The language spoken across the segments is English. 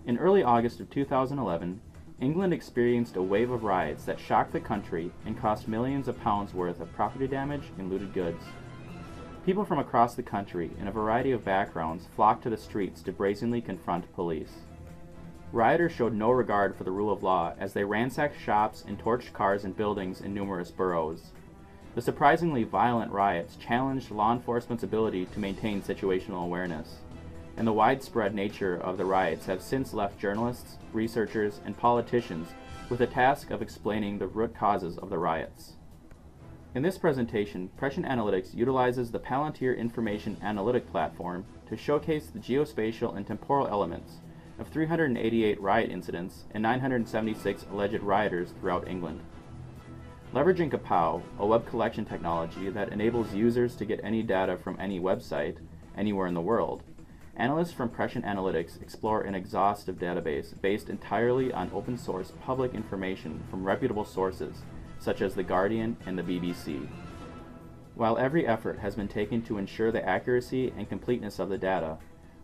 In early August of 2011, England experienced a wave of riots that shocked the country and cost millions of pounds worth of property damage and looted goods. People from across the country in a variety of backgrounds flocked to the streets to brazenly confront police. Rioters showed no regard for the rule of law as they ransacked shops and torched cars and buildings in numerous boroughs. The surprisingly violent riots challenged law enforcement's ability to maintain situational awareness, and the widespread nature of the riots have since left journalists, researchers, and politicians with the task of explaining the root causes of the riots. In this presentation, Praescient Analytics utilizes the Palantir Information Analytic Platform to showcase the geospatial and temporal elements of 388 riot incidents and 976 alleged rioters throughout England. Leveraging Kapow, a web collection technology that enables users to get any data from any website, anywhere in the world, analysts from Praescient Analytics explore an exhaustive database based entirely on open-source public information from reputable sources such as The Guardian and the BBC. While every effort has been taken to ensure the accuracy and completeness of the data,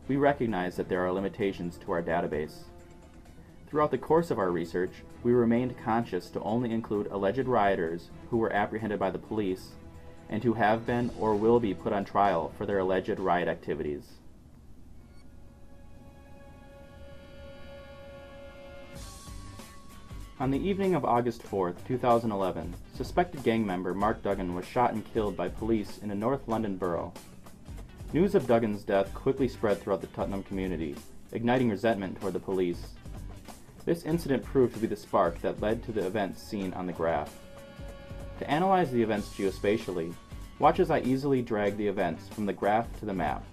we recognize that there are limitations to our database. Throughout the course of our research, we remained conscious to only include alleged rioters who were apprehended by the police and who have been or will be put on trial for their alleged riot activities. On the evening of August 4, 2011, suspected gang member Mark Duggan was shot and killed by police in a North London borough. News of Duggan's death quickly spread throughout the Tottenham community, igniting resentment toward the police. This incident proved to be the spark that led to the events seen on the graph. To analyze the events geospatially, watch as I easily drag the events from the graph to the map.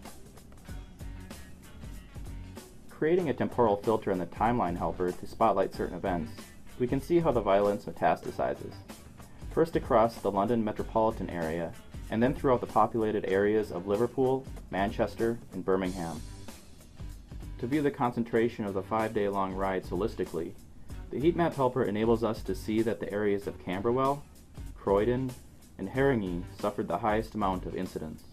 Creating a temporal filter in the timeline helper to spotlight certain events, we can see how the violence metastasizes, first across the London metropolitan area, and then throughout the populated areas of Liverpool, Manchester, and Birmingham. To view the concentration of the 5-day-long riots holistically, the heat map helper enables us to see that the areas of Camberwell, Croydon, and Haringey suffered the highest amount of incidents.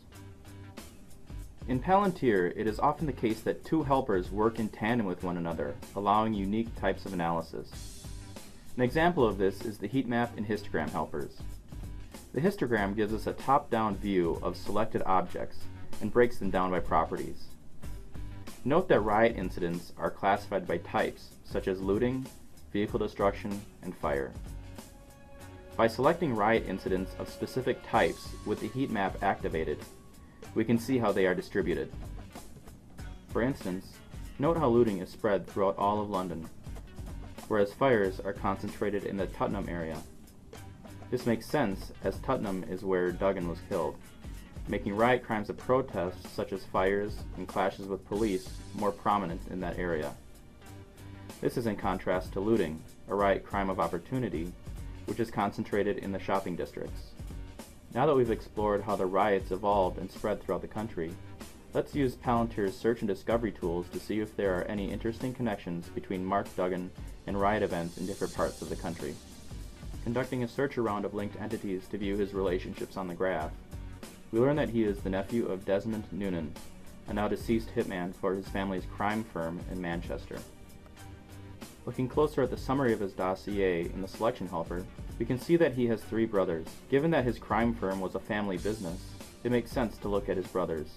In Palantir, it is often the case that two helpers work in tandem with one another, allowing unique types of analysis. An example of this is the heat map and histogram helpers. The histogram gives us a top-down view of selected objects and breaks them down by properties. Note that riot incidents are classified by types, such as looting, vehicle destruction, and fire. By selecting riot incidents of specific types with the heat map activated, we can see how they are distributed. For instance, note how looting is spread throughout all of London, whereas fires are concentrated in the Tottenham area. This makes sense, as Tottenham is where Duggan was killed, making riot crimes of protest such as fires and clashes with police more prominent in that area. This is in contrast to looting, a riot crime of opportunity, which is concentrated in the shopping districts. Now that we've explored how the riots evolved and spread throughout the country, let's use Palantir's search and discovery tools to see if there are any interesting connections between Mark Duggan and riot events in different parts of the country. Conducting a search around of linked entities to view his relationships on the graph, we learn that he is the nephew of Desmond Noonan, a now deceased hitman for his family's crime firm in Manchester. Looking closer at the summary of his dossier in the selection helper, we can see that he has 3 brothers. Given that his crime firm was a family business, it makes sense to look at his brothers.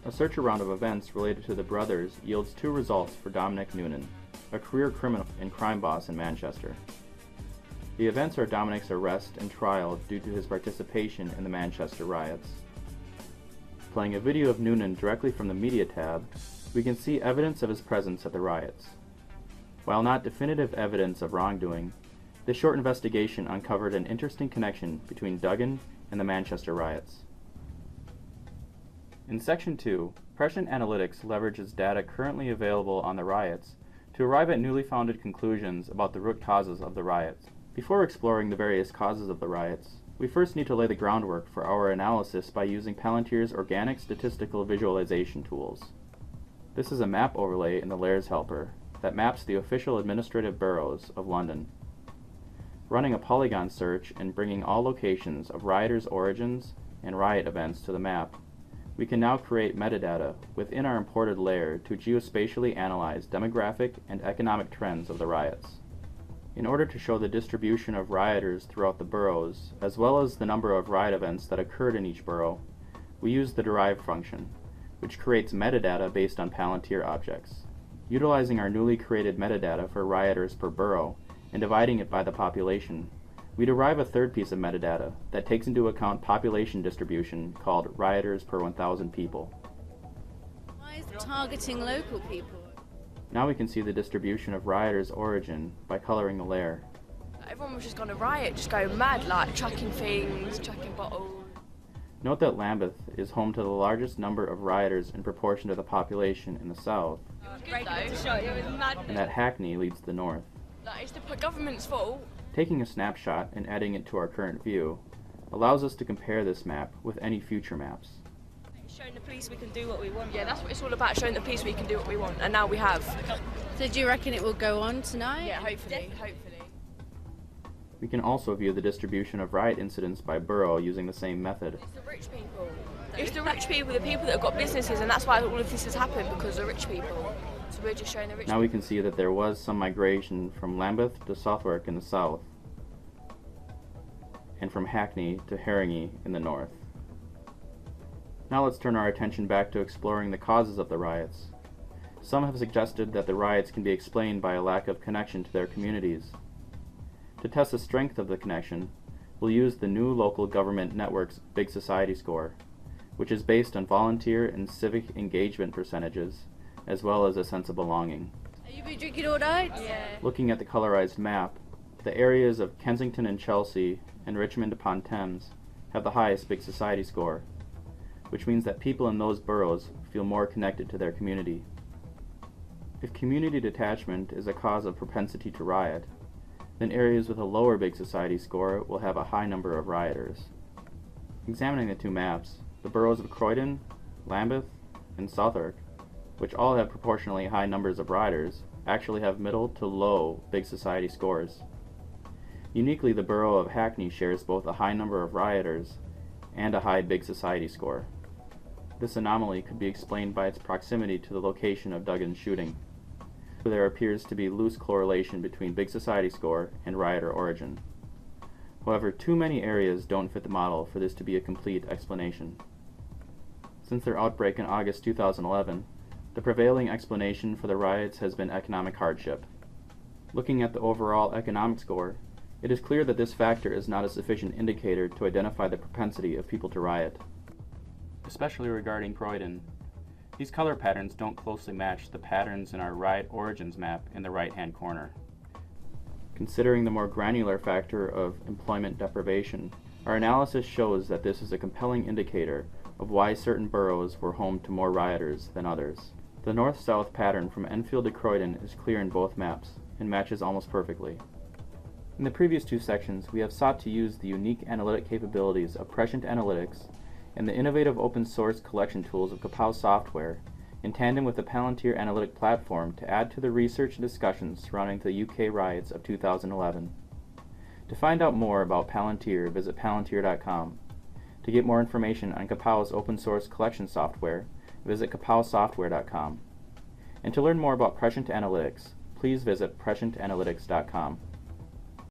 A search around of events related to the brothers yields 2 results for Dominic Noonan, a career criminal and crime boss in Manchester. The events are Dominic's arrest and trial due to his participation in the Manchester riots. Playing a video of Noonan directly from the Media tab, we can see evidence of his presence at the riots. While not definitive evidence of wrongdoing, this short investigation uncovered an interesting connection between Duggan and the Manchester riots. In Section 2, Praescient Analytics leverages data currently available on the riots to arrive at newly founded conclusions about the root causes of the riots. Before exploring the various causes of the riots, we first need to lay the groundwork for our analysis by using Palantir's organic statistical visualization tools. This is a map overlay in the Layers helper that maps the official administrative boroughs of London. Running a polygon search and bringing all locations of rioters' origins and riot events to the map, We can now create metadata within our imported layer to geospatially analyze demographic and economic trends of the riots. In order to show the distribution of rioters throughout the boroughs, as well as the number of riot events that occurred in each borough, we use the derive function, which creates metadata based on Palantir objects. Utilizing our newly created metadata for rioters per borough and dividing it by the population, we derive a third piece of metadata that takes into account population distribution called rioters per 1,000 people. Why is it targeting local people? Now we can see the distribution of rioters' origin by coloring the layer. Everyone was just going to riot, just going mad, like chucking things, chucking bottles. Note that Lambeth is home to the largest number of rioters in proportion to the population in the south, and that Hackney leads the north. It's the government's fault. Taking a snapshot and adding it to our current view allows us to compare this map with any future maps. Showing the police we can do what we want. Yeah, that's what it's all about, showing the police we can do what we want, and now we have. So do you reckon it will go on tonight? Yeah, hopefully. We can also view the distribution of riot incidents by borough using the same method. It's the rich people. It's the rich people, the people that have got businesses, and that's why all of this has happened, because the rich people. So we're just showing the rich Now we can see that there was some migration from Lambeth to Southwark in the south, and from Hackney to Haringey in the north. Now let's turn our attention back to exploring the causes of the riots. Some have suggested that the riots can be explained by a lack of connection to their communities. To test the strength of the connection, we'll use the new local government network's Big Society score, which is based on volunteer and civic engagement percentages, as well as a sense of belonging. Are you been drinking all night? Yeah. Looking at the colorized map, the areas of Kensington and Chelsea and Richmond upon Thames have the highest Big Society score, which means that people in those boroughs feel more connected to their community. If community detachment is a cause of propensity to riot, then areas with a lower Big Society score will have a high number of rioters. Examining the two maps, the boroughs of Croydon, Lambeth, and Southwark, which all have proportionally high numbers of rioters, actually have middle to low Big Society scores. Uniquely, the borough of Hackney shares both a high number of rioters and a high Big Society score. This anomaly could be explained by its proximity to the location of Duggan's shooting. There appears to be loose correlation between Big Society score and rioter origin. However, too many areas don't fit the model for this to be a complete explanation. Since their outbreak in August 2011, the prevailing explanation for the riots has been economic hardship. Looking at the overall economic score, it is clear that this factor is not a sufficient indicator to identify the propensity of people to riot. Especially regarding Croydon, these color patterns don't closely match the patterns in our riot origins map in the right-hand corner. Considering the more granular factor of employment deprivation, our analysis shows that this is a compelling indicator of why certain boroughs were home to more rioters than others. The north-south pattern from Enfield to Croydon is clear in both maps and matches almost perfectly. In the previous two sections, we have sought to use the unique analytic capabilities of Praescient analytics and the innovative open-source collection tools of Kapow software in tandem with the Palantir analytic platform to add to the research and discussions surrounding the UK riots of 2011. To find out more about Palantir, visit palantir.com. To get more information on Kapow's open-source collection software, visit kapowsoftware.com. And to learn more about Praescient Analytics, please visit praescientanalytics.com.